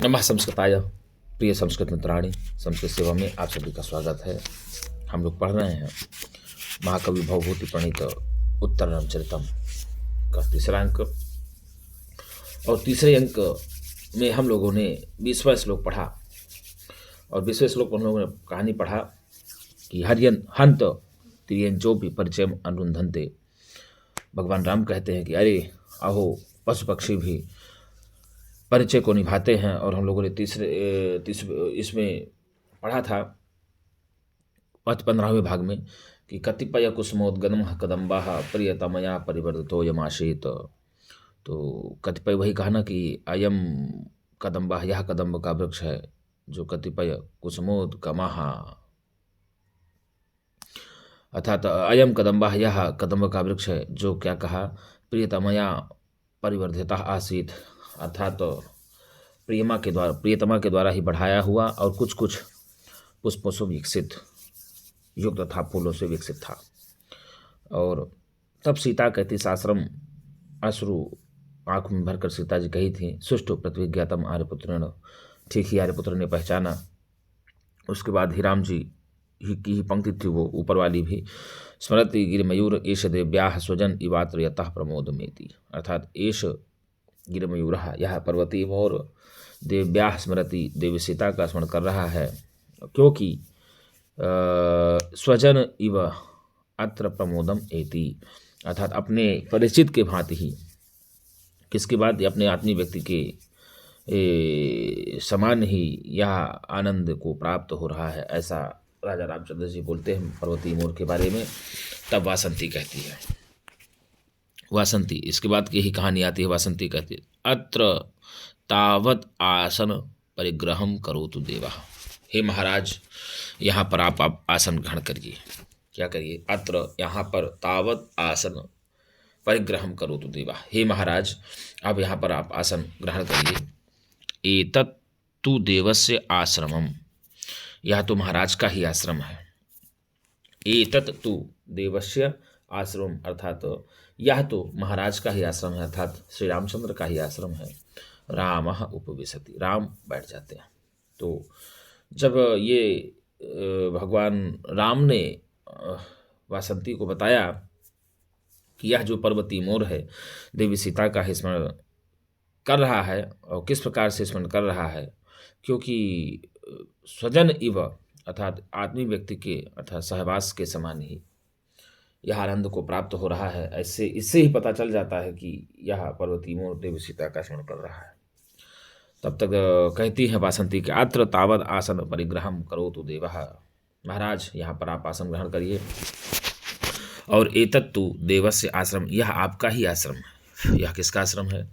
नमः संस्कृताय। प्रिय संस्कृत मित्राणि, संस्कृत सेवा में आप सभी का स्वागत है। हम लोग पढ़ रहे हैं महाकवि भवभूति प्रणीत उत्तर रामचरितम का तीसरा अंक, और तीसरे अंक में हम लोगों ने 20वां श्लोक पढ़ा। और 20वें श्लोक में हम लोगों ने कहानी पढ़ा कि हरियन हंत तिरियन जो भी परिचय अनुरुंधनते। भगवान राम कहते हैं कि अरे अहो, पशु पक्षी भी परिचय को निभाते हैं। और हम लोगों ने तीसरे इसमें पढ़ा था 15वें भाग में कि कतिपय कुसुमोद्गम कदम्बा प्रियतमया परिवर्तितो यमाशीत। तो कतिपय वही कहा ना कि अयम कदम्बा, यह कदम्ब का वृक्ष है जो कतिपय कुसुमोद्गमा, अर्थात अयम कदम्बा, यह कदम्ब का वृक्ष है जो क्या कहा, प्रियतमया परिवर्धिता आसीत, अर्थात प्रियतमा के द्वारा ही बढ़ाया हुआ और कुछ कुछ पुष्पों से विकसित युक्त था, फूलों से विकसित था। और तब सीता कहती साश्रम, अश्रु आँख में भरकर सीता जी कही थी, सुष्टु प्रतिज्ञातम आर्यपुत्र ने, ठीक ही आर्यपुत्र ने पहचाना। उसके बाद ही राम जी की ही पंक्ति थी वो ऊपर वाली भी, स्मृति गिरमयूर एष देव्याः स्वजन इवात्र यतः प्रमोदमेति, अर्थात एष गिरमयूर, यह पर्वती मोर देव्याः स्मृति, देवी सीता का स्मरण कर रहा है, क्योंकि स्वजन इव अत्र प्रमोदम एति, अर्थात अपने परिचित के भांति ही, किसके बाद अपने आत्मीय व्यक्ति के समान ही यह आनंद को प्राप्त हो रहा है, ऐसा राजा रामचंद्र जी बोलते हैं पर्वती मोर के बारे में। तब वासंती कहती है, वासंती, इसके बाद की ही कहानी आती है। वासंती कहती है अत्र तावत आसन परिग्रहम करोतु देवः, हे महाराज यहाँ पर आप आसन ग्रहण करिए। क्या करिए? अत्र यहाँ पर तावत आसन परिग्रहम करोतु देवः, हे महाराज अब यहाँ पर आप आसन ग्रहण करिए। एतत् तु देवस्य आश्रमम, यह तो महाराज का ही आश्रम है। एतत् तु देवस्य आश्रम, अर्थात यह तो महाराज का ही आश्रम है, अर्थात श्री रामचंद्र का ही आश्रम है। रामः उपविशति, राम बैठ जाते हैं। तो जब ये भगवान राम ने वासंती को बताया कि यह जो पर्वती मोर है देवी सीता का ही स्मरण कर रहा है, और किस प्रकार से स्मरण कर रहा है, क्योंकि स्वजन इव, अर्थात आत्मीय व्यक्ति के अर्थात सहवास के समान ही यह आनंद को प्राप्त हो रहा है, ऐसे इससे ही पता चल जाता है कि यह पर्वती मोर देवी सीता का स्मरण कर रहा है। तब तक कहती है वासंती के अत्र तावत आसन परिग्रहम करोतु देवः, महाराज यहाँ पर आप आसन ग्रहण करिए। और एतत्तु देवस्य आश्रम, यह आपका ही आश्रम है। यह किसका आश्रम है?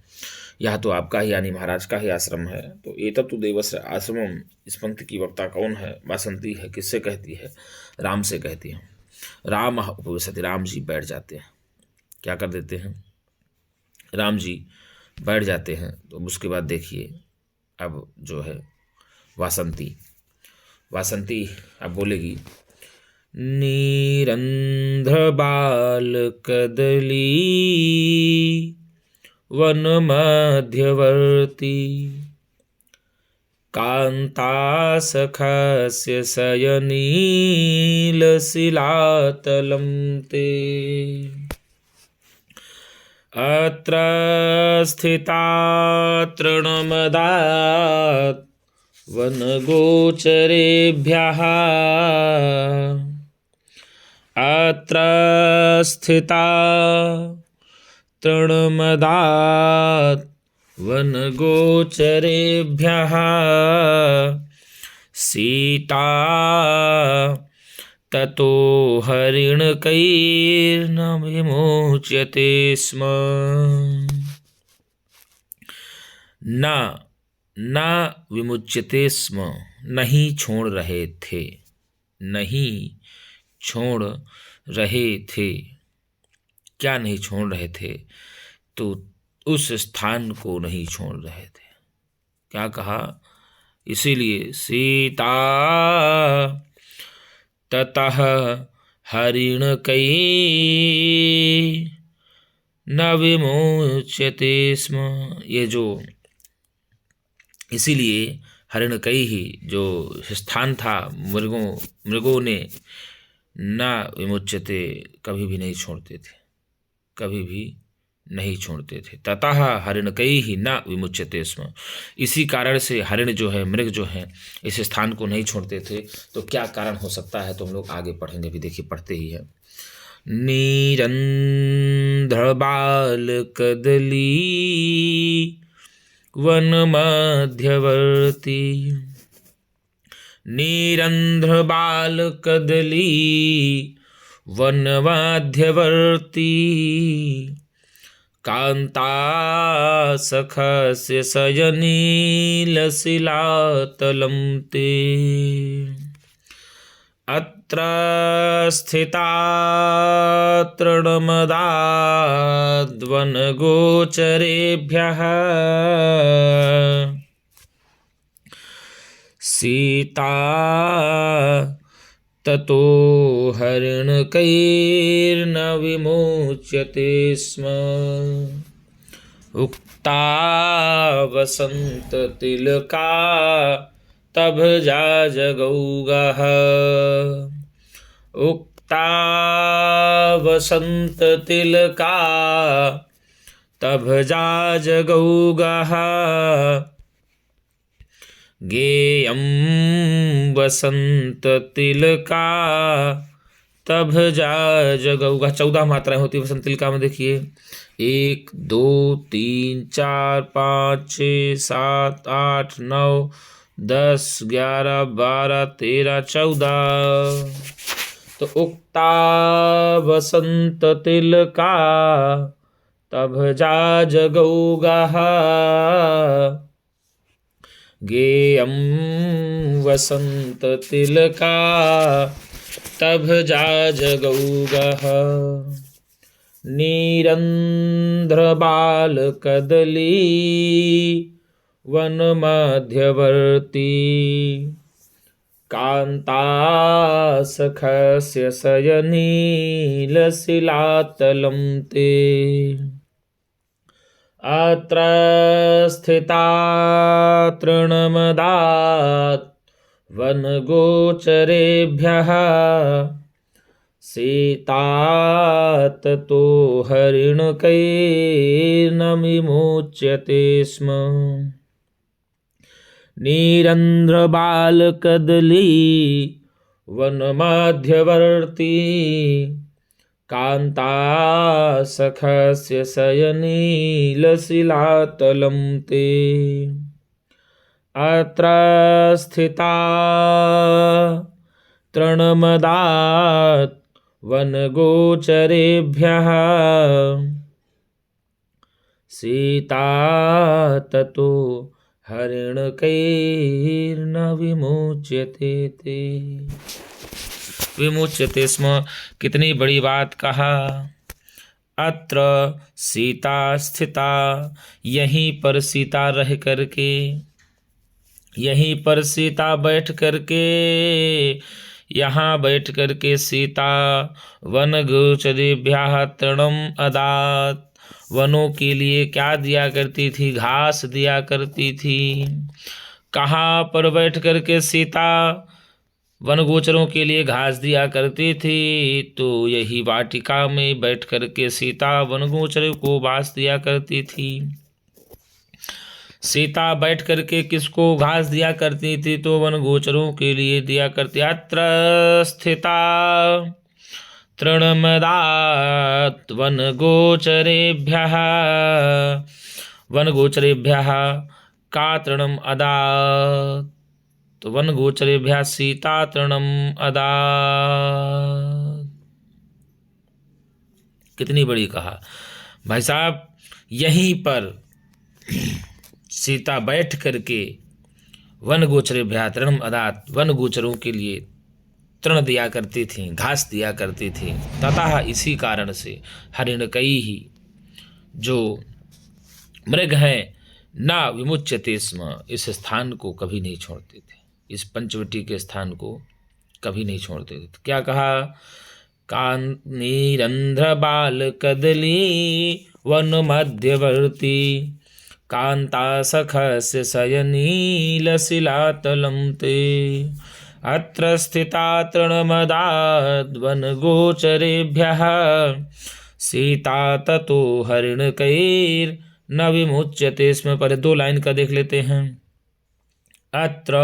यह तो आपका ही यानी महाराज का ही आश्रम है। तो एतत्तु देवस्य आश्रमम, इस पंक्ति की वक्ता कौन है? वासंती है। किससे कहती है? राम से कहती है। राम उपविशति, राम जी बैठ जाते हैं। क्या कर देते हैं? राम जी बैठ जाते हैं। तो उसके बाद देखिए अब जो है वासंती अब बोलेगी, नीरंध्र बाल कदली वन मध्यवर्ती कांता सखस्य शयनील शिलातलं ते अत्र स्थिता तृणमदात् वनगोचरेभ्यः, अत्र स्थिता तृणमदात् वनगोचरेभ्यः सीता ततो हरिणकैर्न विमोच्यते स्म। न विमुच्यते स्म, नहीं छोड़ रहे थे, नहीं छोड़ रहे थे। क्या नहीं छोड़ रहे थे? तो उस स्थान को नहीं छोड़ रहे थे। क्या कहा? इसीलिए सीता ततः हरिणकै न विमोच्यते स्म, ये जो इसीलिए हरिणकैः जो स्थान था मृगों ने न विमुच्यते, कभी भी नहीं छोड़ते थे, कभी भी नहीं छोड़ते थे। ततः हरिणकैः न विमुच्यते स्म, इसी कारण से हरिण जो है, मृग जो है, इस स्थान को नहीं छोड़ते थे। तो क्या कारण हो सकता है तो हम लोग आगे पढ़ेंगे, अभी देखिए पढ़ते ही है। नीरंध्रबाल कदली वन मध्यवर्ती, नीरंध्रबाल कदली वन मध्यवर्ती, कांता सखस्य सयनीलशिलातलं ते, अत्र स्थिता तृणमदाद्वनगोचरेभ्यः, सीता ततो हरिणकैर्न विमुच्यते स्म, उक्ता वसन्ततिलका तभजा जगौगः, उक्ता वसन्ततिलका तभजा जगौगः, गेयं वसन्ततिलका तभजा जगौगः। 14 मात्राएं होती है वसंत तिलका में, देखिए 1 2 3 4 5 6 7 8 9 10 11 12 13 14। तो उक्ता वसंत तिलका तभजा जगौगः, गेयं वसंत तिलका तभजा जगौगः, नीरंध्रबाल कदली वन मध्यवर्ती, कांता सखस्य सयनीलशिलातलं ते, अत्र स्थिता तृणमदात् वनगोचरेभ्यः, सीता ततो हरिणकैर्न विमुच्यते स्म, नीरंध्रबालकदली वनमध्यवर्ती, कांता सखस्य सयनीलशिलातलं ते, अत्र स्थिता तृणमदात् वनगोचरेभ्यः, सीता ततो हरिणकैर्न विमुच्यते ते, विमुच्यते स्म। कितनी बड़ी बात कहा। अत्र सीता स्थिता, यहीं पर सीता रह करके, यहीं पर सीता बैठ करके, यहाँ बैठ करके सीता वन गोचरेभ्यः तृणम अदात्, वनों के लिए क्या दिया करती थी, घास दिया करती थी। कहाँ पर बैठ करके सीता वन गोचरों के लिए घास दिया करती थी, तो यही वाटिका में बैठ करके सीता वन गोचरों को घास दिया करती थी। सीता बैठ करके किसको घास दिया करती थी, तो वन गोचरों के लिए दिया करती। अत्र स्थिता तृणमदात् वन गोचरेभ्यः, वन गोचरेभ्यः का तृणम अदात्, तो वन गोचरेभ्यः सीता तृणम अदात्। कितनी बड़ी कहा भाई साहब। यहीं पर सीता बैठ करके वन गोचरेभ्यः तृणम अदात्, वन गोचरों के लिए तृण दिया करती थी, घास दिया करती थी। तथा इसी कारण से हरिणकैः जो मृग हैं ना विमुच्यते स्म, इस स्थान को कभी नहीं छोड़ते थे, इस पंचवटी के स्थान को कभी नहीं छोड़ते थे। तो क्या कहा, नीरंध्र बाल कदली वन मध्यवर्ती, कांता सखस्य शयनीलशिलातलं ते अत्र स्थिता तृणमदाद्वनगोचरेभ्यः सीता ततो हरिणकैर्न विमुच्यते। इसमें पहले 2 लाइन का देख लेते हैं। अत्र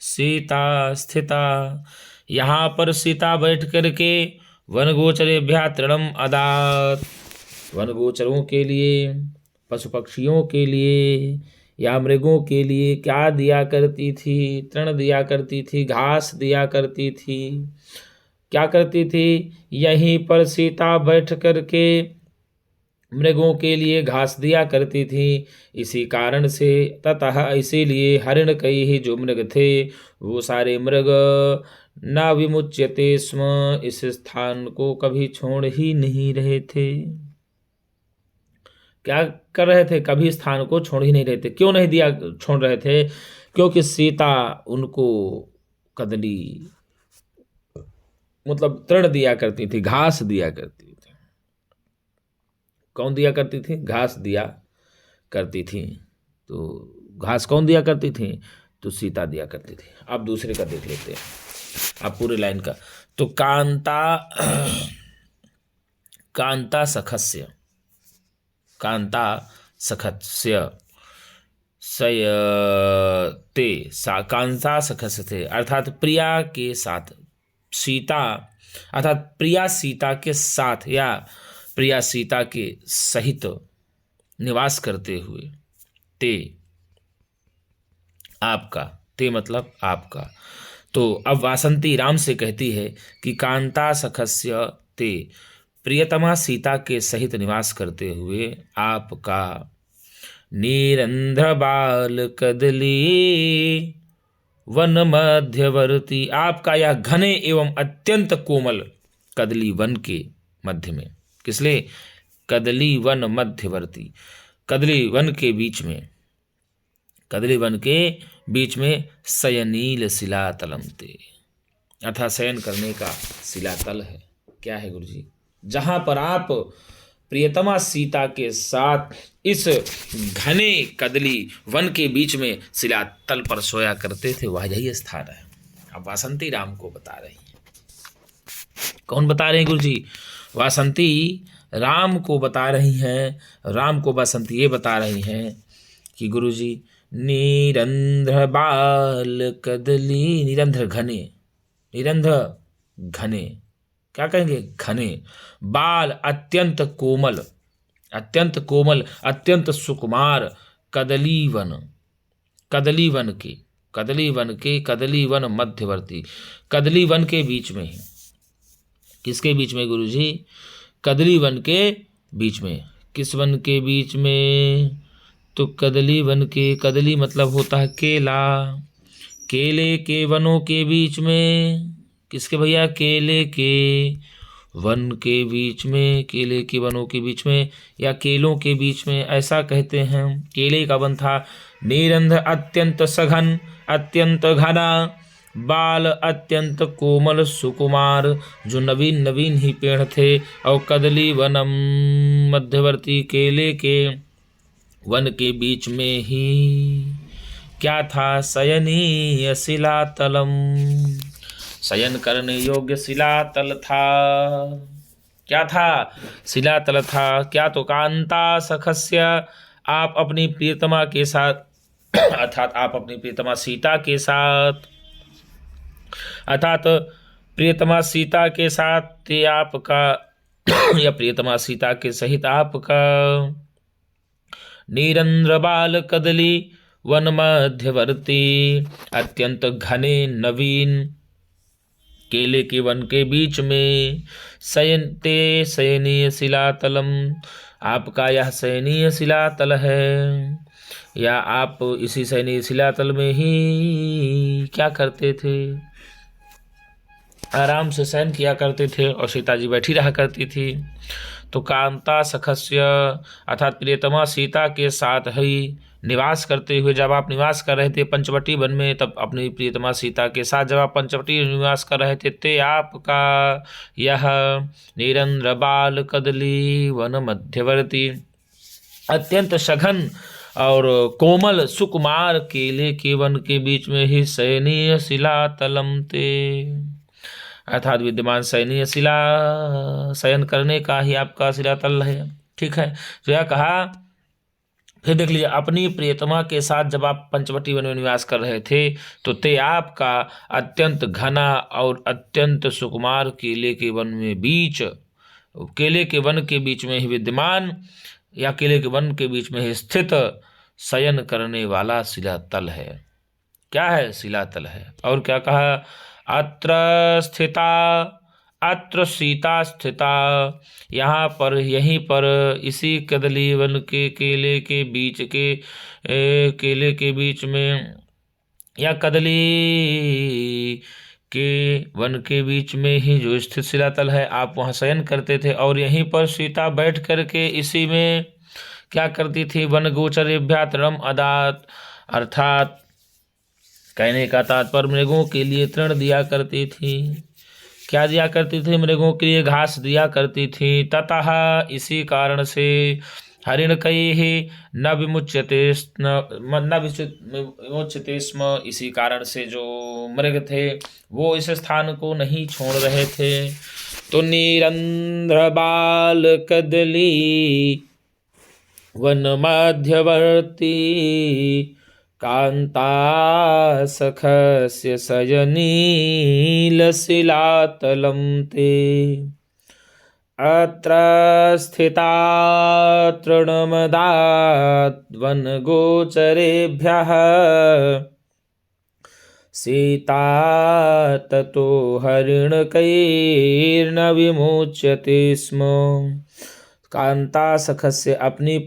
सीता स्थिता, यहाँ पर सीता बैठ करके वनगोचरेभ्यः तृणम अदात, वनगोचरों के लिए, पशु पक्षियों के लिए या मृगों के लिए क्या दिया करती थी? तृण दिया करती थी, घास दिया करती थी। क्या करती थी? यहीं पर सीता बैठ करके मृगों के लिए घास दिया करती थी। इसी कारण से ततः इसीलिए हरिण कई ही जो मृग थे वो सारे मृग न विमुच्यते स्म, इस स्थान को कभी छोड़ ही नहीं रहे थे। क्या कर रहे थे? कभी स्थान को छोड़ ही नहीं रहे थे। क्यों नहीं दिया छोड़ रहे थे? क्योंकि सीता उनको कदली मतलब तृण दिया करती थी, घास दिया करती थी। कौन दिया करती थी? घास दिया करती थी। तो घास कौन दिया करती थी? तो सीता दिया करती थी। अब दूसरे का देख लेते हैं, अब पूरे लाइन का। तो कांता सखस्य, कांता सखस्य सयते, कांता सखस्य थे अर्थात प्रिया के साथ, सीता अर्थात प्रिया सीता के साथ या प्रिया सीता के सहित निवास करते हुए। ते आपका, ते मतलब आपका। तो अब वासंती राम से कहती है कि कांता सखस्य ते, प्रियतमा सीता के सहित निवास करते हुए आपका नीरंध्र बाल कदली वन मध्यवर्ती, आपका यह घने एवं अत्यंत कोमल कदली वन के मध्य में, किसलिए? कदली वन मध्यवर्ती, कदली वन के बीच में, कदली वन के बीच में शयनील शिलातलम ते, अर्थात शयन करने का शिलातल है। क्या है गुरुजी? जहां पर आप प्रियतमा सीता के साथ इस घने कदली वन के बीच में शिलातल पर सोया करते थे, वह यही स्थान है। अब वासंती राम को बता रही हैं। कौन बता रहे हैं गुरुजी? वासंती राम को बता रही हैं। राम को वासंती ये बता रही हैं कि गुरुजी निरंध्र बाल कदली, निरंध्र घने, निरंध्र घने, क्या कहेंगे? घने, बाल अत्यंत कोमल, अत्यंत कोमल, अत्यंत सुकुमार कदली वन, कदली वन के, कदली वन के, कदली वन मध्यवर्ती, कदली वन के बीच में ही। किसके बीच में गुरुजी? कदली वन के बीच में। किस वन के बीच में? तो कदली वन के, कदली मतलब होता है केला, केले के वनों के बीच में। किसके भैया? केले के वन के बीच में, केले के वनों के बीच में या केलों के बीच में, ऐसा कहते हैं। केले का वन था। निरंध्र अत्यंत सघन, अत्यंत घना, बाल अत्यंत कोमल सुकुमार, जो नवीन नवीन ही पेड़ थे। और कदली वनम मध्यवर्ती, केले के वन के बीच में ही क्या था? शयनीय शिलातलम, शयन करने योग्य शिलातल था। क्या था? शिलातल था। क्या? तो कांता सखस्य, आप अपनी प्रियतमा के साथ अर्थात आप अपनी प्रियतमा सीता के साथ, अर्थात प्रियतमा सीता के साथ थे आपका या प्रियतमा सीता के सहित आपका निरंध्र बाल कदली वन मध्यवर्ती, अत्यंत घने नवीन केले के वन के बीच में शयनते शयनीय शिलातलम, आपका यह शयनीय शिलातल है। या आप इसी शयनीय शिलातल में ही क्या करते थे? आराम से शयन किया करते थे और सीता जी बैठी रहा करती थी। तो कांता सखस्य अर्थात प्रियतमा सीता के साथ ही निवास करते हुए, जब आप निवास कर रहे थे पंचवटी वन में, तब अपनी प्रियतमा सीता के साथ जब आप पंचवटी निवास कर रहे थे, ते आपका यह निरंध्र बाल कदली वन मध्यवर्ती, अत्यंत सघन और कोमल सुकुमार केले के वन के बीच में ही शयनीय शिला तलम ते, अर्थात विद्यमान शयनीय शिला शयन करने का ही आपका शिलातल है। ठीक है, तो यह कहा। फिर देख लीजिए, अपनी प्रियतमा के साथ जब आप पंचवटी वन में निवास कर रहे थे तो ते आपका अत्यंत घना और अत्यंत सुकुमार केले के वन में बीच, केले के वन के बीच में ही विद्यमान या केले के वन के बीच में ही स्थित शयन करने वाला शिलातल है। क्या है? शिलातल है। और क्या कहा? अत्र स्थिता, अत्र सीता स्थिता, यहाँ पर, यहीं पर, इसी कदली वन के केले के बीच के केले के बीच में या कदली के वन के बीच में ही जो स्थित शिलातल है, आप वहाँ शयन करते थे। और यहीं पर सीता बैठ करके इसी में क्या करती थी? वन गोचरेभ्या तृणम अदात, अर्थात कहने का तात्पर्य मृगों के लिए तृण दिया करती थी। क्या दिया करती थी? मृगों के लिए घास दिया करती थी। ततः इसी कारण से हरिण कई ही न विमुच्यते स्म, इसी कारण से जो मृग थे वो इस स्थान को नहीं छोड़ रहे थे। तो निरंध्र बाल कदली वन मध्यवर्ती कांता सखस्य सयनीलशिलातलं ते, अत्र स्थिता तृणमदात् वनगोचरेभ्यः सीता ततो हरिणकैर्न विमुच्यते स्म। कांता सखस्य, अपनी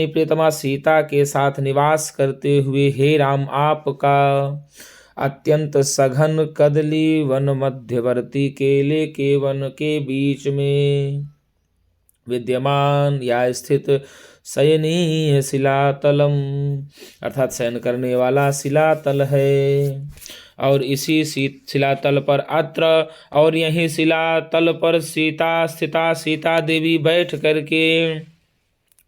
प्रियतमा सीता के साथ निवास करते हुए हे राम, आपका अत्यंत सघन कदली वन मध्यवर्ती केले के वन के बीच में विद्यमान या स्थित शयनीय शिलातलम, अर्थात शयन करने वाला शिलातल है। और इसी शिलातल पर अत्र, और यही शिलातल पर सीता स्थिता, सीता देवी बैठ करके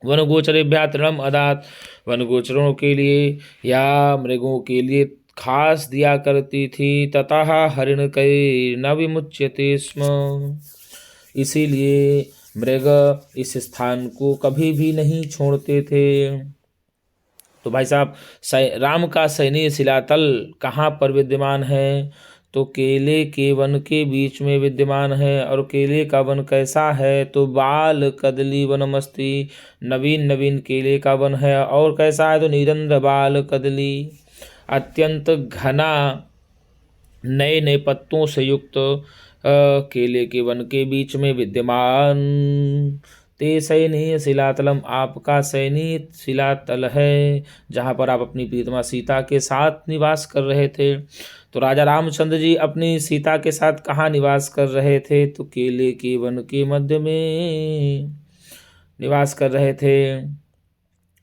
वन गोचरेभ्यः तृणम अदात, वन गोचरों के लिए या मृगों के लिए घास दिया करती थी। ततः हरिण कई न विमुच्यते स्म, इसीलिए मृग इस स्थान को कभी भी नहीं छोड़ते थे। तो भाई साहब, राम का शयनीय शिलातल कहाँ पर विद्यमान है? तो केले के वन के बीच में विद्यमान है। और केले का वन कैसा है? तो बाल कदली वनमस्ति, नवीन नवीन केले का वन है। और कैसा है? तो निरंध्र बाल कदली, अत्यंत घना नए नए पत्तों से युक्त केले के वन के बीच में विद्यमान ते शयनीय शिलातलम, आपका शयनीय शिलातल है, जहाँ पर आप अपनी प्रीतमा सीता के साथ निवास कर रहे थे। तो राजा रामचंद्र जी अपनी सीता के साथ कहाँ निवास कर रहे थे? तो केले के वन के मध्य में निवास कर रहे थे।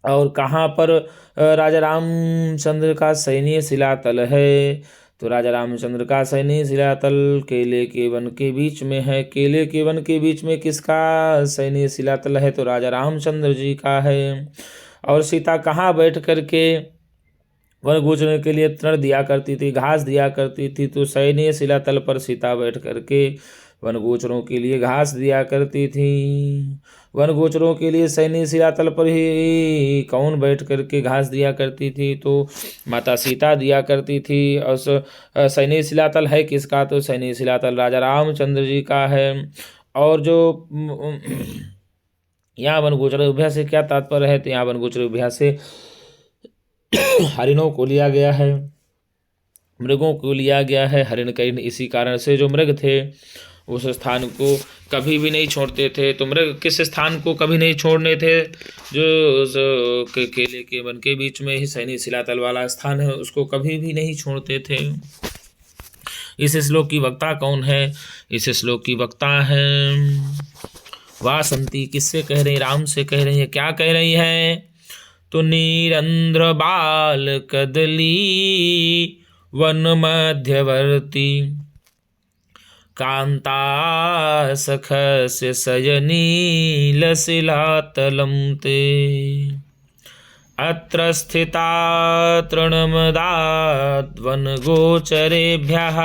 और कहाँ पर राजा रामचंद्र का शयनीय शिलातल है? तो राजा रामचंद्र का शयनीय शिलातल केले के वन के बीच में है। केले के वन के बीच में किसका शयनीय शिलातल है? तो राजा रामचंद्र जी का है। और सीता कहाँ बैठ करके वन गोचरने के लिए तृण दिया करती थी, घास दिया करती थी? तो शयनीय शिलातल पर सीता बैठ करके वन गोचरों के लिए घास दिया करती थी। वन गोचरों के लिए शयनीय शिलातल पर ही कौन बैठ करके घास दिया करती थी? तो माता सीता दिया करती थी। और शयनीय शिलातल है किसका? तो शयनीय शिलातल राजा रामचंद्र जी का है। और जो यहाँ वन गोचरेभ्यः से क्या तात्पर्य है? तो यहाँ वन गोचरेभ्यः से हरिणों को लिया गया है, मृगों को लिया गया है। हरिण कई, इसी कारण से जो मृग थे उस स्थान को कभी भी नहीं छोड़ते थे। तो मृग किस स्थान को कभी नहीं छोड़ने थे? जो केले के वन के बीच में ही शयनीय शिलातल वाला स्थान है, उसको कभी भी नहीं छोड़ते थे। इस श्लोक की वक्ता कौन है? इस श्लोक की वक्ता है वासंती। किससे कह रही? राम से कह रही है। क्या कह रही है? तो निरंध्र बाल कदली वन मध्यवर्ती कांता सखस्य शयनीलशिलातलं ते, अत्र स्थिता तृणमदाद्वनगोचरेभ्यः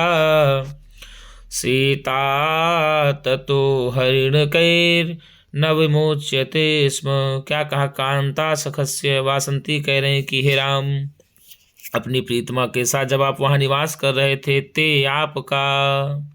सीता ततो हरिणकैर्न विमोच्यते स्म। क्या कहा? कांता सखस्य, वासंती कह रहे हैं कि हे राम, अपनी प्रीतमा के साथ जब आप वहां निवास कर रहे थे, ते आपका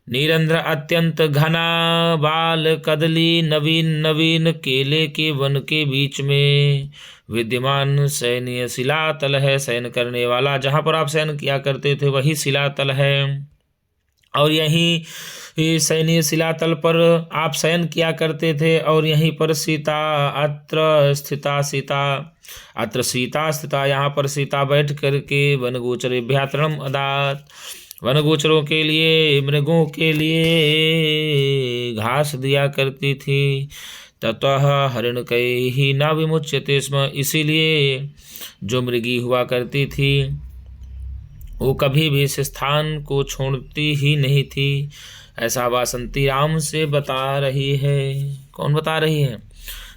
नीरंध्र अत्यंत घना बाल कदली नवीन नवीन केले के वन के बीच में विद्यमान सैन्य शिलातल है। शयन करने वाला, जहां पर आप शयन किया करते थे वही शिलातल है, और यहीं सैन्य शिलातल पर आप शयन किया करते थे। और यहीं पर सीता अत्र स्थिता, सीता अत्र सीता स्थिता, यहाँ पर सीता बैठ करके वनगोचरे भ्यातरम अदात, वनगोचरों के लिए, मृगों के लिए घास दिया करती थी। ततः हरिणकैहि न विमुच्यते स्म, इसीलिए जो मृगी हुआ करती थी वो कभी भी इस स्थान को छोड़ती ही नहीं थी। ऐसा वासंती राम से बता रही है। कौन बता रही है?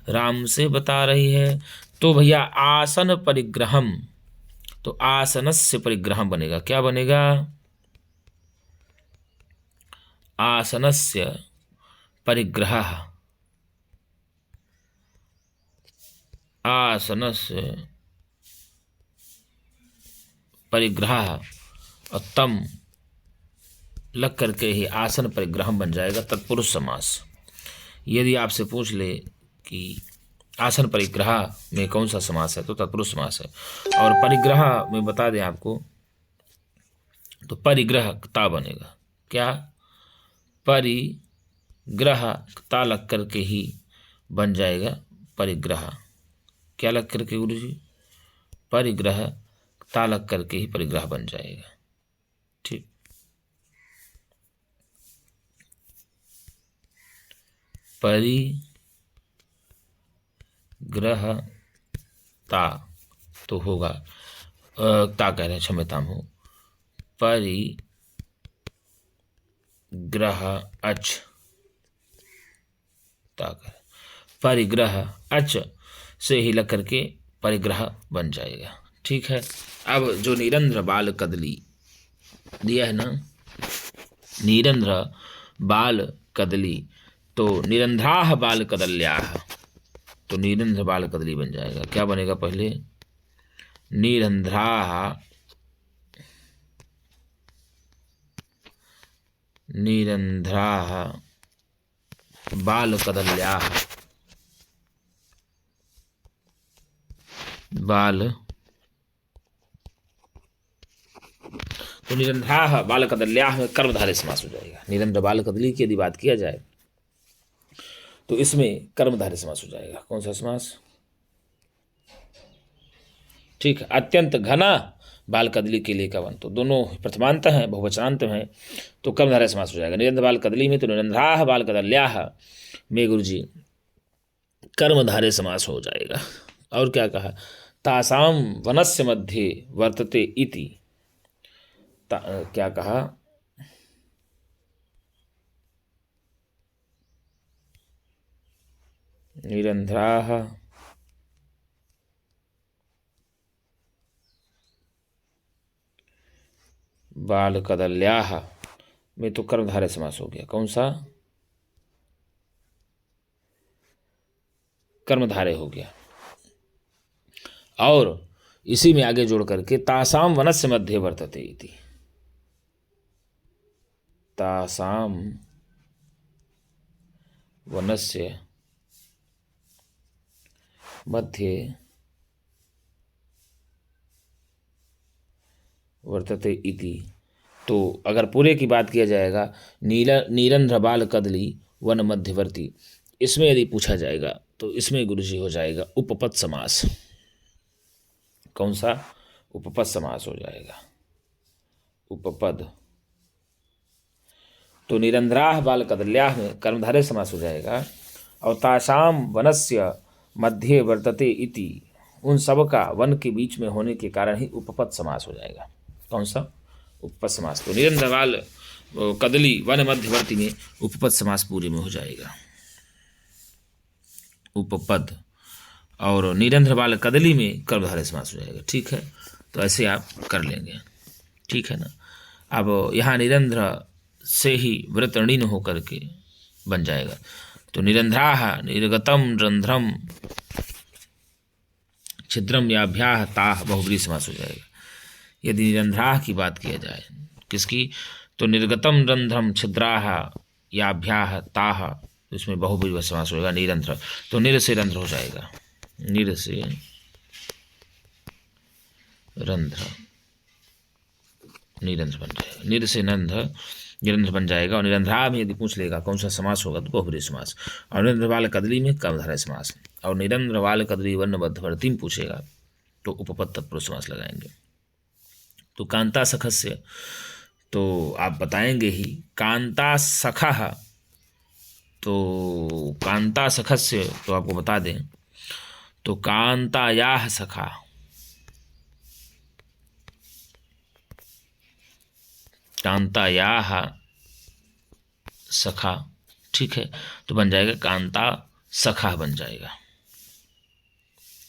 राम से बता रही है। तो भैया आसन परिग्रहम, तो आसनस्य परिग्रहम बनेगा। क्या बनेगा? आसनस्य परिग्रह, आसनस्य परिग्रह, और तम लग करके ही आसन परिग्रह बन जाएगा तत्पुरुष समास। यदि आपसे पूछ ले कि आसन परिग्रह में कौन सा समास है, तो तत्पुरुष समास है। और परिग्रह में बता दें आपको, तो परिग्रह ता बनेगा। क्या? परिग्रह ता लग करके ही बन जाएगा परिग्रह। क्या लग करके गुरु जी? परिग्रह ता लग करके ही परिग्रह बन जाएगा। ठीक, परिग्रह ता तो होगा, ता कह रहे हैं, क्षम्यताम हो, परिग्रह अच, ता कह, परिग्रह अच से ही लग करके परिग्रह बन जाएगा। ठीक है। अब जो नीरंध्र बाल कदली दिया है ना, नीरंध्र बाल कदली, तो निरंध्राह बाल कदल्याह, तो नीरंध्र बाल कदली बन जाएगा। क्या बनेगा? पहले नीरंध्राह, नीरंध्राह बाल कदल्याह, बाल, तो निरंध्राह बाल कदल्याह में कर्मधारय समास हो जाएगा। निरंध्र बाल कदली की यदि बात किया जाए तो इसमें कर्मधारय समास हो जाएगा। कौन सा समास? ठीक है। अत्यंत घना बाल कदली के लिए का वन, तो दोनों प्रथमांत हैं, बहुवचनांत हैं, तो कर्मधारय समास हो जाएगा। निरंध्र बाल कदली में तो निरंध्राह बाल कदल्याह में गुरु जी कर्मधारय समास हो जाएगा। और क्या कहा? तासाम वनस्य मध्ये वर्तते इति, क्या कहा? निरंध्राः बाल कदल्याः में तो कर्मधारय समास हो गया। कौन सा? कर्मधारय हो गया। और इसी में आगे जोड़ करके तासाम वनस्य मध्ये वर्तते इति, तासाम वनस्य मध्ये वर्तते इति, तो अगर पूरे की बात किया जाएगा नीरंध्र बाल कदली वन मध्यवर्ती, इसमें यदि पूछा जाएगा तो इसमें गुरुजी हो जाएगा उपपद समास। कौन सा? उपपद समास हो जाएगा। उपपद, तो निरंध्राह बाल कदल्याह में कर्मधारय समास हो जाएगा। और तासाम वनस्य मध्य वर्तते इति, उन सब का वन के बीच में होने के कारण ही उपपद समास हो जाएगा। कौन सा? उपपद समास। तो निरंध्र बाल कदली वन मध्यवर्ती में उपपद समास पूरे में हो जाएगा। उपपद, और निरंध्र वाले कदली में कर्मधारय समास हो जाएगा। ठीक है, तो ऐसे आप कर लेंगे। ठीक है ना। अब यहाँ निरंध्र से ही व्रतणीन होकर के बन जाएगा। तो निरंध्राः निर्गतम रंध्रम छिद्रम याभ्याः ताः बहुब्रीहि समास हो जाएगा। यदि निरंध्राः की बात किया जाए, किसकी, तो निर्गतम रंध्रम छिद्राः याभ्याः ताः, इसमें बहुब्रीहि समास होगा निरंध्र। तो निर से रंध्र हो जाएगा, निर से रंध्र, निरंध्र बन जाएगा। निर से नंध्र निरंध्र बन जाएगा। और निरंध्रा में यदि पूछ लेगा कौन सा समास होगा तो बहुब्रीहि समास। और निरंध्र वाले कदली में कर्मधारय समास। और निरंध्र वाले कदली वर्णबद्ध वर्तिम पूछेगा तो उपपद तत्पुरुष समास लगाएंगे। तो कांता सखस्य, तो आप बताएंगे ही कांता सखा, तो कांता सखस्य तो आपको बता दें, तो कांतायाः सखा, कांतायाः सखा। ठीक है, तो बन जाएगा कांता सखा बन जाएगा।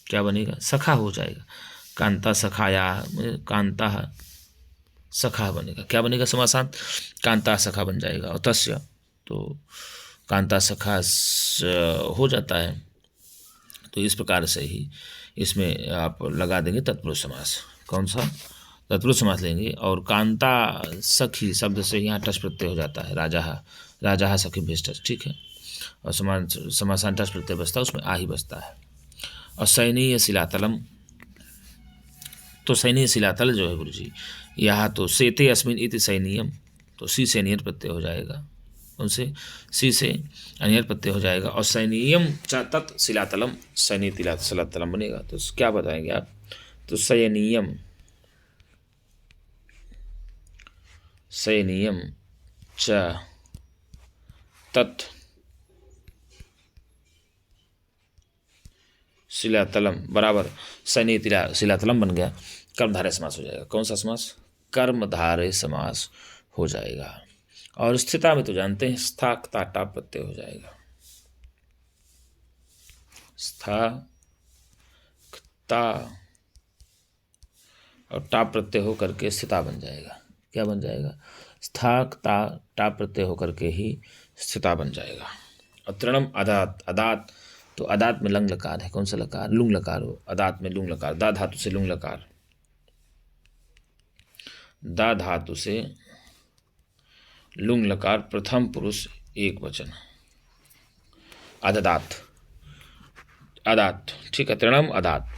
क्या बनेगा, सखा हो जाएगा। कांता सखाया, कांता सखा बनेगा। क्या बनेगा समासांत, कांता सखा बन जाएगा। और तस्य, तो कांता सखा हो जाता है। तो इस प्रकार से ही इसमें आप लगा देंगे तत्पुरुष समास। कौन सा, तत्पुरुष समास लेंगे। और कांता सखी शब्द से यहाँ टच प्रत्यय हो जाता है, राजा राजा सखी भेष्टच। ठीक है, और समासान टच प्रत्यय बचता है, उसमें आ ही बचता है। और सैनीय शिलातलम, तो सैनीय शिलातल जो है गुरु जी, यहाँ तो सेते अस्मिन इति सैनीयम, तो सी से नियर प्रत्यय हो जाएगा, उनसे सी से अनियर प्रत्यय हो जाएगा। और सैनीयम च तत् शिलातलम, सैनीय शिलातलम बनेगा। तो क्या बताएंगे आप, तो सैनीयम, सैनीयम च तत् शिलातलम बराबर सैनीय शिलातलम बन गया। कर्मधारय समास हो जाएगा। कौन सा समास, कर्मधारय समास हो जाएगा। और स्थिता में तो जानते हैं स्था क्ता टा प्रत्यय हो जाएगा। स्था क्ता और टा प्रत्यय हो करके स्थिता बन जाएगा। क्या बन जाएगा, स्था क्ता टा प्रत्यय हो करके ही स्थिता बन जाएगा। और तृणम अदात, अदात तो अदात में लंग लकार है। कौन सा लकार, लुंग लकार हो। अदात में लुंग लकार, दा धातु से लुंग लकार, दा धातु से लुंग लकार प्रथम पुरुष एक वचन, अदात, अदात। ठीक है, तृणम अदात।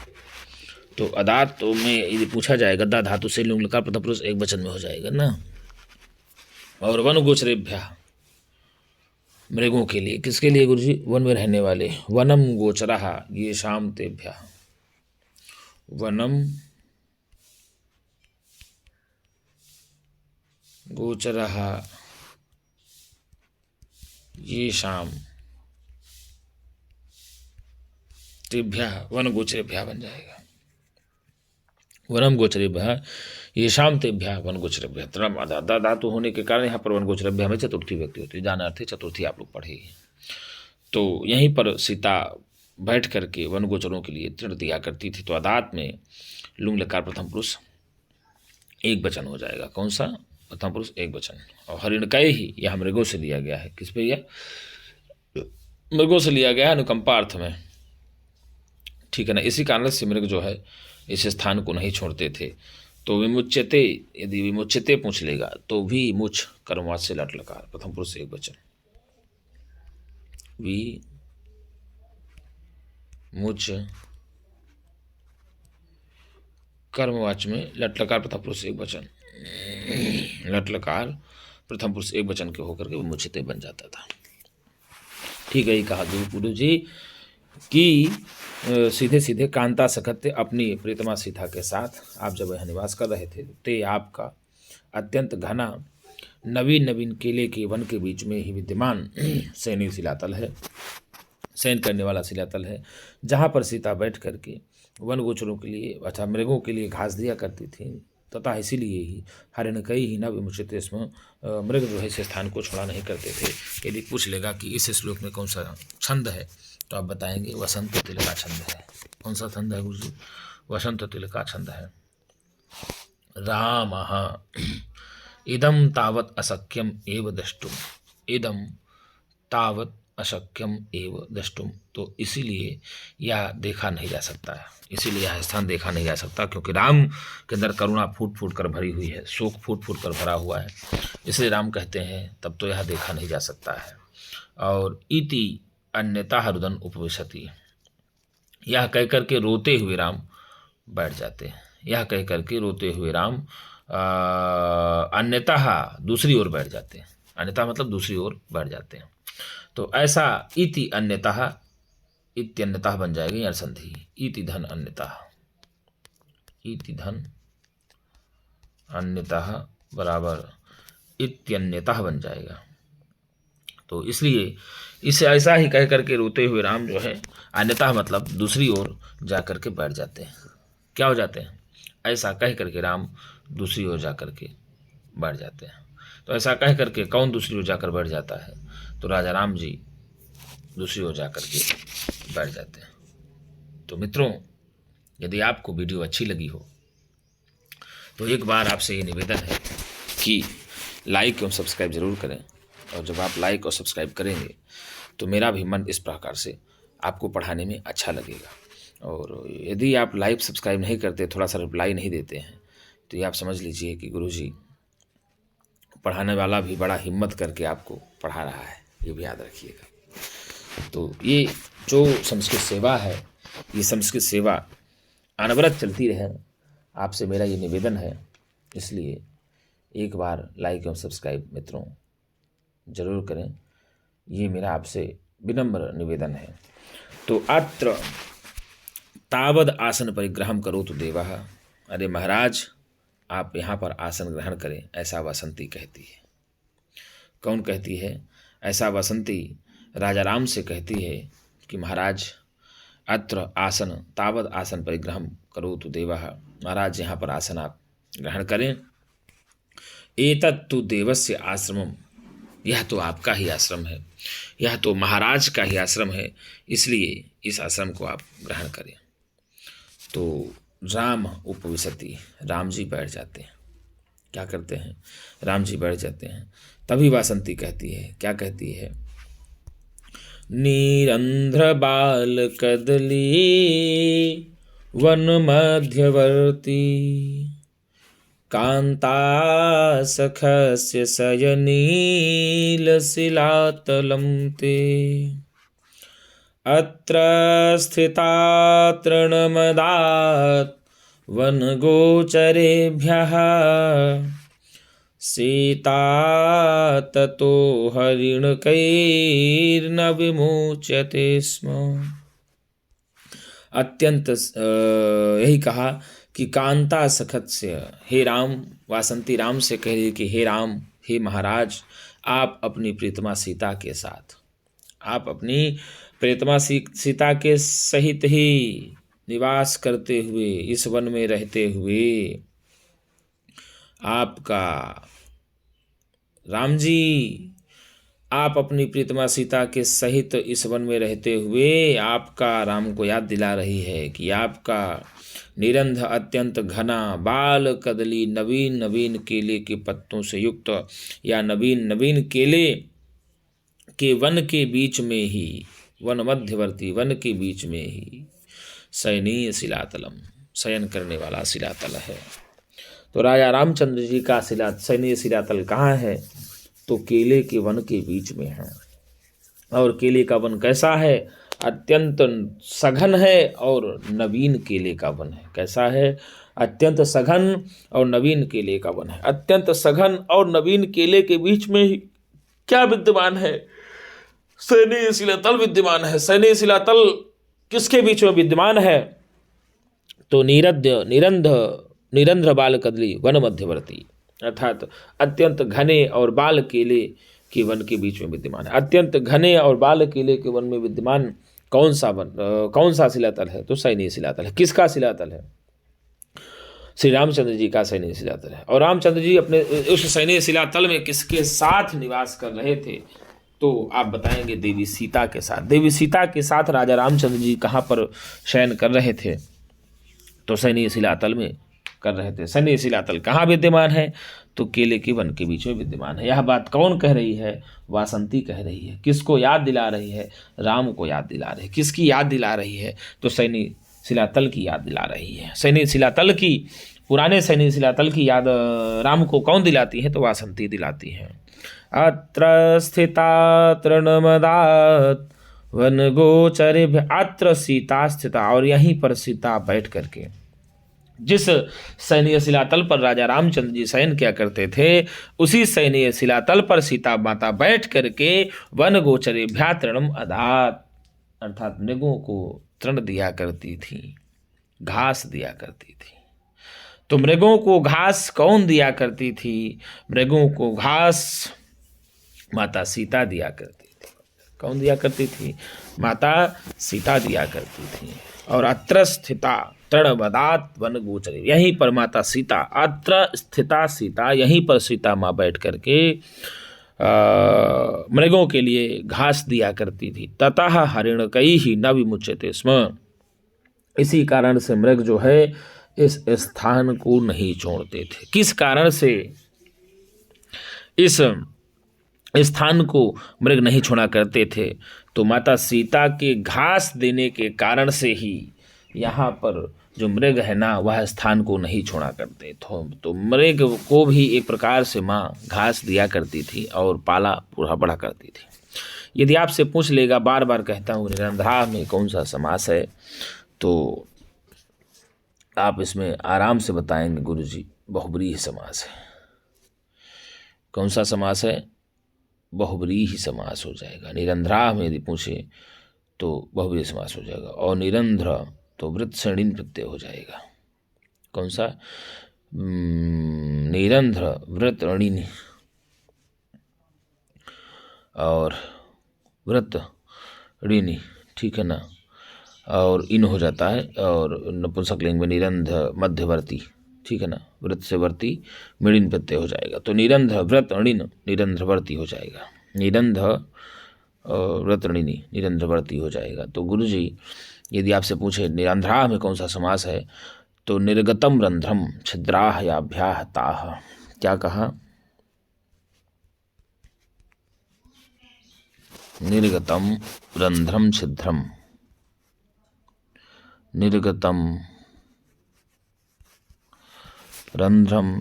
तो अदात तो में यदि पूछा जाएगा, दा धातु से लुंग लकार प्रथम पुरुष एक वचन में हो जाएगा ना। और वन गोचरेभ्य, मृगों के लिए, किसके लिए गुरुजी, वन में रहने वाले। वनम गोचरः ये शाम तेभ्य, वनम गोचरः ये शाम तेभ्य, वन गोचरेभ्य बन जाएगा। वनम गोचरेभ्य ये शाम तेभ्य वन गोचरेभ्य। तृणम अदात, दा धातु होने के कारण यहाँ पर वन गोचरेभ्य में चतुर्थी व्यक्ति होती है। जाना अर्थ चतुर्थी आप लोग पढ़े। तो यहीं पर सीता बैठ करके वन गोचरों के लिए तृण दिया करती थी। तो अदात में लुंग लकार प्रथम पुरुष एक वचन हो जाएगा। कौन सा, प्रथम पुरुष एक वचन। और हरिणकय ही यह मृगों से लिया गया है। किस पे, यह मृगों से लिया गया है अनुकंपा अर्थ में। ठीक है ना, इसी कारण से मृग जो है इस स्थान को नहीं छोड़ते थे। तो विमुच्यते, यदि विमुच्यते पूछ लेगा तो भी मुछ कर्मवाद से लट लकार प्रथम पुरुष एक वचन, वी मुच कर्मवाच में लट लकार प्रथम पुरुष एक वचन, लट लकार प्रथम पुरुष एक वचन के होकर के विमुच्यते बन जाता था। ठीक है, ये कहा गुरु जी कि सीधे सीधे कांता सखत्य अपनी प्रीतमा सीता के साथ आप जब यह निवास कर रहे थे, ते आपका अत्यंत घना नवीन नवीन केले के वन के बीच में ही विद्यमान सैनी शिलातल है, शयन करने वाला शिलातल है, जहाँ पर सीता बैठ करके वन गोचरों के लिए अर्थात मृगों के लिए घास दिया करती थी। तथा इसीलिए ही हरिणकई ही न विमुचित स्म, मृग जो है इस स्थान को छोड़ा नहीं करते थे। यदि पूछ लेगा कि इस श्लोक में कौन सा छंद है तो आप बताएंगे वसंत तिलका छंद है। कौन सा छंद है गुरुजी? वसंत तिलका छंद है। राम इदम तावत अशक्यम एव द्रष्टुम, इदम तावत अशक्यम एव द्रष्टुम, तो इसीलिए यह देखा नहीं जा सकता है, इसीलिए यह स्थान देखा नहीं जा सकता, क्योंकि राम के अंदर करुणा फूट फूट कर भरी हुई है, शोक फूट फूट कर भरा हुआ है, इसलिए राम कहते हैं तब तो यह देखा नहीं जा सकता है। और इति अन्यथा रुदन उपविशति, यह कह करके रोते हुए राम बैठ जाते हैं, यह कह करके रोते हुए राम अन्यथा दूसरी ओर बैठ जाते हैं, अन्यथा मतलब दूसरी ओर बैठ जाते हैं। तो ऐसा इति अन्यतः, इत्यन्यतः बन जाएगा यार संधि, इति धन अन्यतः, इति धन अन्यतः बराबर इत्यन्यतः बन जाएगा। तो इसलिए इसे ऐसा ही कह करके रोते हुए राम जो है अन्यतः मतलब दूसरी ओर जा करके बैठ जाते हैं। क्या हो जाते हैं? ऐसा कह करके राम दूसरी ओर जा करके बैठ जाते हैं। तो ऐसा कह करके कौन दूसरी ओर जाकर बैठ जाता है? तो राजा राम जी दूसरी ओर जाकर के बैठ जाते हैं। तो मित्रों, यदि आपको वीडियो अच्छी लगी हो तो एक बार आपसे ये निवेदन है कि लाइक एवं सब्सक्राइब जरूर करें, और जब आप लाइक और सब्सक्राइब करेंगे तो मेरा भी मन इस प्रकार से आपको पढ़ाने में अच्छा लगेगा। और यदि आप लाइक सब्सक्राइब नहीं करते, थोड़ा सा रिप्लाई नहीं देते हैं, तो ये आप समझ लीजिए कि गुरुजी पढ़ाने वाला भी बड़ा हिम्मत करके आपको पढ़ा रहा है, ये भी याद रखिएगा। तो ये जो संस्कृत सेवा है, ये संस्कृत सेवा अनवरत चलती रहे, आपसे मेरा ये निवेदन है। इसलिए एक बार लाइक एवं सब्सक्राइब मित्रों जरूर करें, ये मेरा आपसे विनम्र निवेदन है। तो अत्र तावद आसन परिग्रहम करोतु देवः, अरे महाराज आप यहाँ पर आसन ग्रहण करें, ऐसा वासंती कहती है। कौन कहती है? ऐसा वासंती राजा राम से कहती है कि महाराज अत्र आसन तावद आसन परिग्रहम करोतु देवः, महाराज यहाँ पर आसन आप ग्रहण करें। एतत्तु देवस्य आश्रमम, यह तो आपका ही आश्रम है, यह तो महाराज का ही आश्रम है, इसलिए इस आश्रम को आप ग्रहण करें। तो राम उपविशति, राम जी बैठ जाते हैं। क्या करते हैं? राम जी बैठ जाते हैं। तभी वासंती कहती है, क्या कहती है? नीरंध्र बाल कदली वन मध्यवर्ती, कांता सखस्य शयनील शिलातलं ते, अत्र स्थिता तृणमदात् वनगोचरेभ्यः, सीता ततो हरिणकैर्न विमुच्यते स्म। अत्यंत यही कहा कि कांता सखत से, हे राम, वासंती राम से कह रही कि हे राम, हे महाराज, आप अपनी प्रीतमा सीता के साथ, आप अपनी प्रीतमा सीता के सहित ही निवास करते हुए, इस वन में रहते हुए, आपका राम जी, आप अपनी प्रीतमा सीता के सहित इस वन में रहते हुए आपका राम को याद दिला रही है कि आपका निरंध अत्यंत घना बाल कदली नवीन नवीन केले के पत्तों से युक्त या नवीन नवीन केले के वन के बीच में ही, वन मध्यवर्ती वन के बीच में ही शयनीय शिलातलम, शयन करने वाला शिलातल है। तो राजा रामचंद्र जी का शयनीय शिलातल कहाँ है? तो केले के वन के बीच में है। और केले का वन कैसा है? अत्यंत सघन है और नवीन केले का वन है। कैसा है? अत्यंत सघन और नवीन केले का वन है। अत्यंत सघन और नवीन केले के बीच में क्या विद्यमान है? शयनीय शिलातल विद्यमान है। शयनीय शिलातल किसके बीच में विद्यमान है? तो निरंध्र बाल कदली वन मध्यवर्ती, अर्थात अत्यंत घने और बाल केले के वन के बीच में विद्यमान है। अत्यंत घने और बाल केले के वन में विद्यमान कौन सा शिलातल है? तो शयनीय शिलातल है। किसका शिलातल है? श्री रामचंद्र जी का सैन्य शिलातल है। और रामचंद्र जी अपने उस सैन्य शिलातल में किसके साथ निवास कर रहे थे, तो आप बताएंगे देवी सीता के साथ। देवी सीता के साथ राजा रामचंद्र जी कहाँ पर शयन कर रहे थे, तो सैन्य शिलातल में कर रहे थे। सैन्य शिलातल कहाँ विद्यमान है, तो केले के वन के बीच में विद्यमान है। यह बात कौन कह रही है, वासंती कह रही है। किसको याद दिला रही है, राम को याद दिला रही है। किसकी याद दिला रही है, तो सैन्य शिलातल की याद दिला रही है। सैन्य शिलातल की, पुराने सैन्य शिलातल की याद राम को कौन दिलाती है, तो वासंती दिलाती है। अत्र स्थिता तृणमदात वन गोचर, अत्र सीता स्थिता, और यहीं पर सीता बैठ करके, जिस सैन्य शिलातल पर राजा रामचंद्र जी शयन किया करते थे, उसी सैन्य शिलातल पर सीता माता बैठ करके वन गोचरेभ्या तृणम अदात, अर्थात मृगों को तृण दिया करती थी, घास दिया करती थी। तो मृगों को घास कौन दिया करती थी, मृगों को घास माता सीता दिया करती थी। कौन दिया करती थी, माता सीता दिया करती थी। और अत्र स्थिता तृणवदात वन गोचर, यहीं पर माता सीता, अत्र स्थिता सीता, यहीं पर सीता माँ बैठ करके मृगों के लिए घास दिया करती थी। ततः हरिणकई ही न विमुच्यते स्म, इसी कारण से मृग जो है इस स्थान को नहीं छोड़ते थे। किस कारण से इस स्थान को मृग नहीं छोड़ा करते थे, तो माता सीता के घास देने के कारण से ही यहाँ पर जो मृग है ना, वह स्थान को नहीं छोड़ा करते। तो मृग को भी एक प्रकार से माँ घास दिया करती थी और पाला पूरा बड़ा करती थी। यदि आपसे पूछ लेगा, बार बार कहता हूँ, निरंध्रा में कौन सा समास है, तो आप इसमें आराम से बताएंगे गुरुजी, बहुब्रीहि समास है। कौन सा समास है, बहुब्रीहि समास हो जाएगा। निरंध्रा में यदि पूछे तो बहुब्रीहि समास हो जाएगा। और निरंध्र तो वृत्त श्रेणी प्रत्यय हो जाएगा। कौन सा, निरंध्र वृत्त ऋणी और वृत्त ऋणी, ठीक है ना, और इन हो जाता है। और नपुंसकलिंग में निरंध्र मध्यवर्ती, ठीक है ना, वृत्त से वर्ती मृणीन प्रत्यय हो जाएगा। तो निरंध्र व्रत ऋण निरंध्रवर्ती हो जाएगा। निरंध्र व्रत ऋणी निरंध्रवर्ती हो जाएगा। तो गुरुजी यदि आपसे पूछे निरंध्रा में कौन सा समास है, तो निर्गतम रंध्रम छिद्राह याभ्याह ताह, क्या कहा, निर्गतम रंध्रम छिद्रम, निर्गतम रंध्रम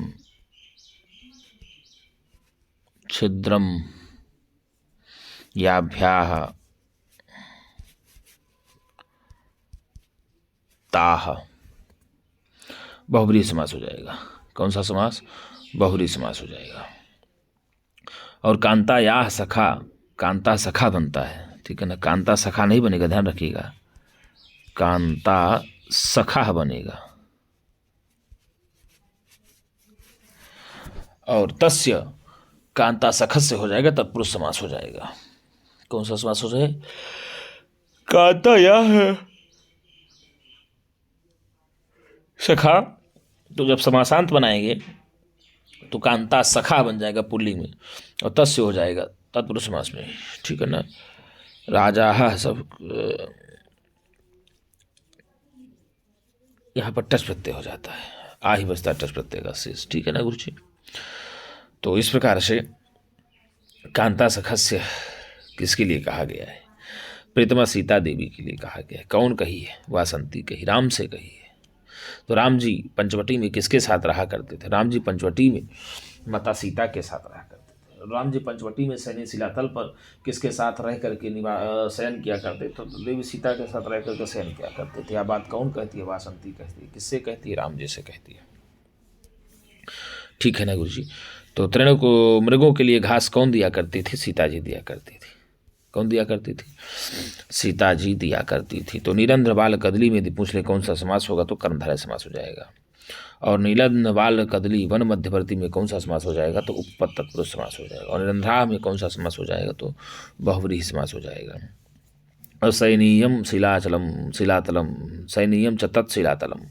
छिद्रम याभ्याह ताह, बहुब्रीहि समास हो जाएगा। कौन सा समास, बहुब्रीहि समास हो जाएगा। और कांता याह सखा, कांता सखा बनता है, ठीक है ना, कांता सखा नहीं बनेगा, ध्यान रखिएगा, कांता सखा बनेगा। और तस्य कांता सखस्य हो जाएगा, तत्पुरुष समास हो जाएगा। कौन सा समास हो जाए, कांता याह सखा, तो जब समासांत बनाएंगे तो कांता सखा बन जाएगा पुल्लिंग में, और तस्य हो जाएगा तत्पुरुष समास में, ठीक है ना। राजा सब यहाँ पर टच प्रत्यय हो जाता है, आ ही बचता टच प्रत्यय का शेष, ठीक है ना गुरु जी। तो इस प्रकार से कांता सखस्य किसके लिए कहा गया है, प्रीतमा सीता देवी के लिए कहा गया है। कौन कही है, वासंती कही, राम से कही है। तो राम जी पंचवटी में किसके साथ रहा करते थे, राम जी पंचवटी में माता सीता के साथ रहा करते थे। राम जी पंचवटी में सैन्य शिलातल पर किसके साथ रह करके शयन किया करते थे, तो देवी सीता के साथ रह करके शयन किया करते थे। यह बात कौन कहती है, वासंती कहती है। किससे कहती है, राम जी से कहती है, ठीक है ना गुरु जी। तो तृण को, मृगों के लिए घास कौन दिया करती थी, सीता जी दिया करती थी। कौन दिया करती थी, सीता जी दिया करती थी। तो निरंध्र बाल कदली में यदि पूछ ले कौन सा समास होगा, तो कर्मधारय समास हो जाएगा। और नीलंध्र बाल कदली वन मध्यवर्ती में कौन सा समास हो जाएगा, तो उपपद तत्पुरुष समास हो जाएगा। और निरंध्रा में कौन सा समास हो जाएगा, तो बहुव्रीहि समास हो जाएगा। और सैनीयम शिलाचलम शिलातलम, सैनीयम च तत्शिलातलम,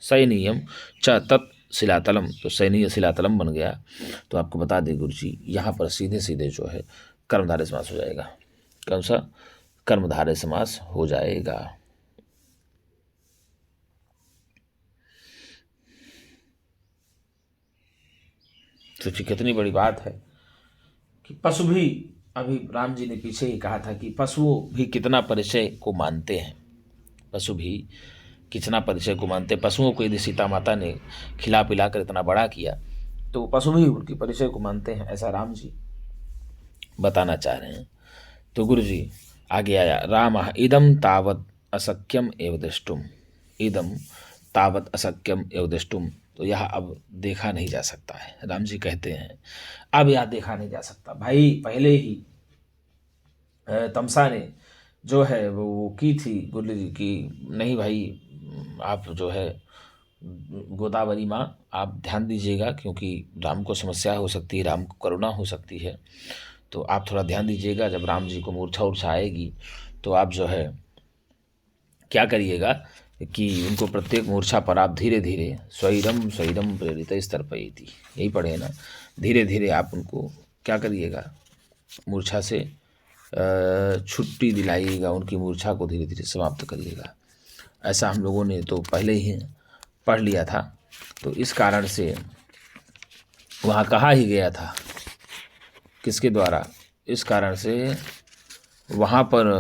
शयनीयम च तत् शिलातलम, तो शयनीय शिलातलम बन गया। तो आपको बता दें गुरु जी, यहाँ पर सीधे सीधे जो है कर्मधारय समास हो जाएगा। कौन सा? कर्मधारय समास हो जाएगा। सोचिए कितनी बड़ी बात है कि पशु भी, अभी राम जी ने पीछे ही कहा था कि पशुओं भी कितना परिचय को मानते हैं, पशु भी कितना परिचय को मानते हैं। पशुओं को यदि सीता माता ने खिला पिला कर इतना बड़ा किया तो पशु भी उनके परिचय को मानते हैं, ऐसा राम जी बताना चाह रहे हैं। तो गुरु जी आगे आया, राम इदम तावत असख्यम एव दृष्टुम, इदम तावत असख्यम एव दृष्टुम, तो यह अब देखा नहीं जा सकता है। राम जी कहते हैं अब यह देखा नहीं जा सकता। भाई पहले ही तमसा ने जो है वो की थी गुरु जी की, नहीं भाई आप जो है गोदावरी माँ आप ध्यान दीजिएगा, क्योंकि राम को समस्या हो सकती है, राम को करुणा हो सकती है, तो आप थोड़ा ध्यान दीजिएगा। जब राम जी को मूर्छा उर्छा आएगी तो आप जो है क्या करिएगा कि उनको प्रत्येक मूर्छा पर आप धीरे धीरे स्वैरम स्वैरम प्रेरित स्तर्पयति, यही पढ़े ना, धीरे धीरे आप उनको क्या करिएगा, मूर्छा से छुट्टी दिलाइएगा, उनकी मूर्छा को धीरे धीरे समाप्त करिएगा। ऐसा हम लोगों ने तो पहले ही पढ़ लिया था, तो इस कारण से वहाँ कहा ही गया था, किसके द्वारा, इस कारण से वहाँ पर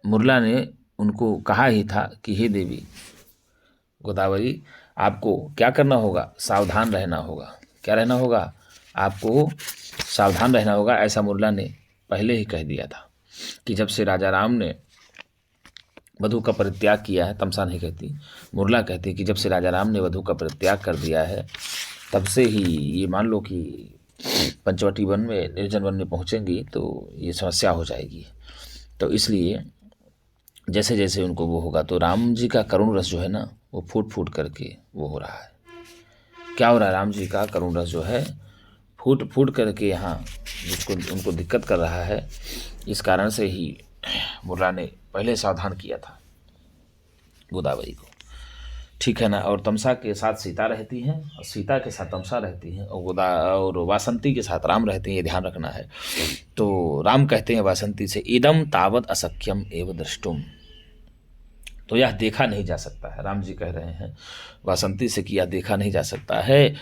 मुरला ने उनको कहा ही था कि हे देवी गोदावरी, आपको क्या करना होगा, सावधान रहना होगा। क्या रहना होगा? आपको सावधान रहना होगा। ऐसा मुरला ने पहले ही कह दिया था कि जब से राजा राम ने वधू का परित्याग किया है, तमसा नहीं कहती, मुरला कहती कि जब से राजा राम ने वधू का परित्याग कर दिया है तब से ही ये मान लो कि पंचवटी वन में, निर्जन वन में पहुँचेंगी तो ये समस्या हो जाएगी। तो इसलिए जैसे जैसे उनको वो होगा, तो राम जी का करुण रस जो है ना वो फूट फूट करके वो हो रहा है। क्या हो रहा है? राम जी का करुण रस जो है फूट फूट करके यहाँ जिसको उनको दिक्कत कर रहा है। इस कारण से ही मुरला ने पहले सावधान किया था गोदावरी को, ठीक है ना। और तमसा के साथ सीता रहती हैं और सीता के साथ तमसा रहती हैं और वासंती के साथ राम रहते हैं, ये ध्यान रखना है। तो राम कहते हैं वासंती से, इदम तावत असख्यम एव दृष्टुम, तो यह देखा नहीं जा सकता है। राम जी कह रहे हैं वासंती से कि यह देखा नहीं जा सकता है।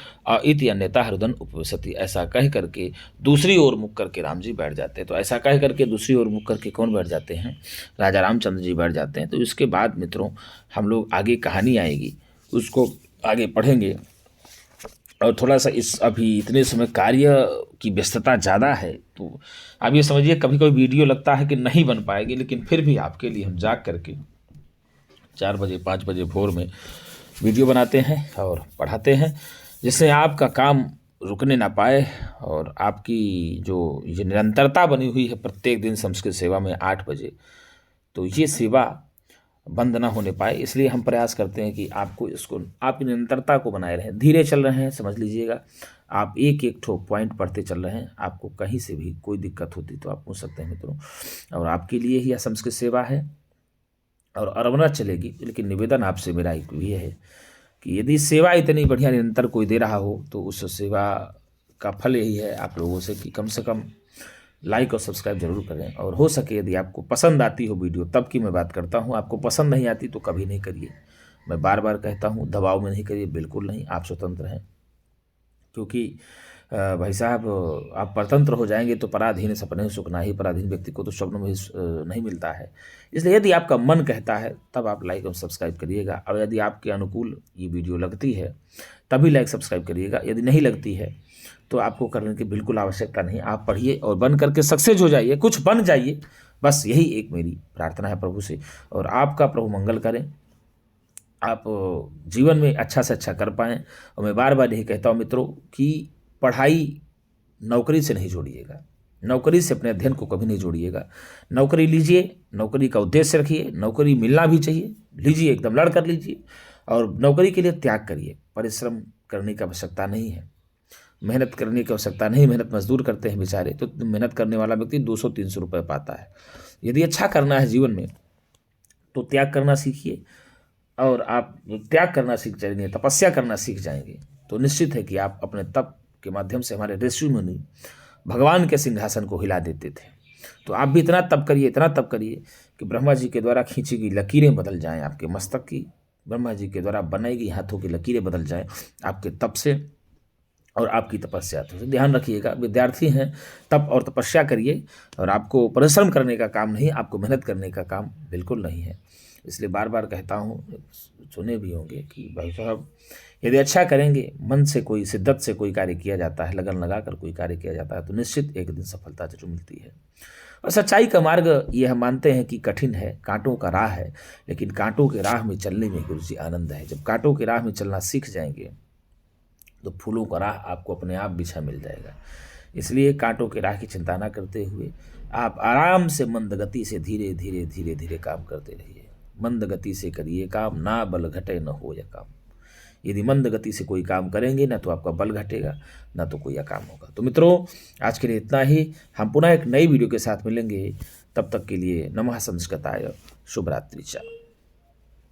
इति अन्यथा हृदन उपविशति, ऐसा कह करके दूसरी ओर मुख करके राम जी बैठ जाते हैं। तो ऐसा कह करके दूसरी ओर मुख करके कौन बैठ जाते हैं? राजा रामचंद्र जी बैठ जाते हैं। तो इसके बाद मित्रों हम लोग आगे कहानी आएगी उसको आगे पढ़ेंगे। और थोड़ा सा इस अभी इतने समय कार्य की व्यस्तता ज़्यादा है, तो आप ये समझिए कभी कभी वीडियो लगता है कि नहीं बन पाएगी, लेकिन फिर भी आपके लिए हम जाग करके 4 बजे 5 बजे भोर में वीडियो बनाते हैं और पढ़ाते हैं, जिससे आपका काम रुकने ना पाए और आपकी जो ये निरंतरता बनी हुई है प्रत्येक दिन संस्कृत सेवा में 8 बजे, तो ये सेवा बंद ना होने पाए। इसलिए हम प्रयास करते हैं कि आपको इसको, आपकी निरंतरता को बनाए रहें। धीरे चल रहे हैं, समझ लीजिएगा, आप एक एक ठो पॉइंट पढ़ते चल रहे हैं। आपको कहीं से भी कोई दिक्कत होती तो आप पूछ सकते हैं मित्रों, और आपके लिए ही यह संस्कृत सेवा है और अरवना चलेगी। लेकिन निवेदन आपसे मेरा एक भी है कि यदि सेवा इतनी बढ़िया निरंतर कोई दे रहा हो तो उस सेवा का फल यही है आप लोगों से कि कम से कम लाइक और सब्सक्राइब जरूर करें। और हो सके यदि आपको पसंद आती हो वीडियो तब की मैं बात करता हूँ, आपको पसंद नहीं आती तो कभी नहीं करिए। मैं बार बार कहता हूँ दबाव में नहीं करिए, बिल्कुल नहीं, आप स्वतंत्र हैं। क्योंकि भाई साहब आप परतंत्र हो जाएंगे तो पराधीन सपने सुख नाही, पराधीन व्यक्ति को तो स्वप्न में नहीं मिलता है। इसलिए यदि आपका मन कहता है तब आप लाइक और सब्सक्राइब करिएगा, और यदि आपके अनुकूल ये वीडियो लगती है तभी लाइक सब्सक्राइब करिएगा। यदि नहीं लगती है तो आपको करने की बिल्कुल आवश्यकता नहीं, आप पढ़िए और बन करके सक्सेस हो जाइए, कुछ बन जाइए, बस यही एक मेरी प्रार्थना है प्रभु से। और आपका प्रभु मंगल करें, आप जीवन में अच्छा से अच्छा कर पाएँ। और मैं बार बार यही कहता हूँ मित्रों कि पढ़ाई नौकरी से नहीं जोड़िएगा, नौकरी से अपने अध्ययन को कभी नहीं जोड़िएगा। नौकरी लीजिए, नौकरी का उद्देश्य रखिए, नौकरी मिलना भी चाहिए, लीजिए, एकदम लड़ कर लीजिए, और नौकरी के लिए त्याग करिए। परिश्रम करने की आवश्यकता नहीं है, मेहनत करने की आवश्यकता नहीं। मेहनत मजदूर करते हैं बेचारे, तो मेहनत करने वाला व्यक्ति 200-300 रुपये पाता है। यदि अच्छा करना है जीवन में तो त्याग करना सीखिए, और आप त्याग करना सीख जाएंगे, तपस्या करना सीख जाएंगे, तो निश्चित है कि आप अपने तप के माध्यम से, हमारे ऋषि मुनि भगवान के सिंहासन को हिला देते थे। तो आप भी इतना तप करिए, इतना तप करिए कि ब्रह्मा जी के द्वारा खींची गई लकीरें बदल जाएं आपके मस्तक की, ब्रह्मा जी के द्वारा बनाई गई हाथों की लकीरें बदल जाएं आपके तप से और आपकी तपस्या। तो ध्यान रखिएगा, विद्यार्थी हैं, तप और तपस्या करिए, और आपको परिश्रम करने का काम नहीं, आपको मेहनत करने का काम बिल्कुल नहीं है। इसलिए बार बार कहता हूँ, सुने भी होंगे कि भाई साहब यदि अच्छा करेंगे, मन से कोई शिद्दत से कोई कार्य किया जाता है, लगन लगा कर कोई कार्य किया जाता है, तो निश्चित एक दिन सफलता जरूर मिलती है। और सच्चाई का मार्ग ये हम मानते हैं कि कठिन है, कांटों का राह है, लेकिन कांटों के राह में चलने में गुरु जी आनंद है। जब कांटों के राह में चलना सीख जाएंगे तो फूलों का राह आपको अपने आप बिछा मिल जाएगा। इसलिए कांटों के राह की चिंता ना करते हुए आप आराम से मंद गति से धीरे धीरे धीरे धीरे काम करते रहिए। मंद गति से करिए काम, ना बल घटे न हो या काम। यदि मंद गति से कोई काम करेंगे ना तो आपका बल घटेगा, ना तो कोई काम होगा। तो मित्रों, आज के लिए इतना ही। हम पुनः एक नई वीडियो के साथ मिलेंगे, तब तक के लिए नमः संस्कृताय, शुभ रात्रि।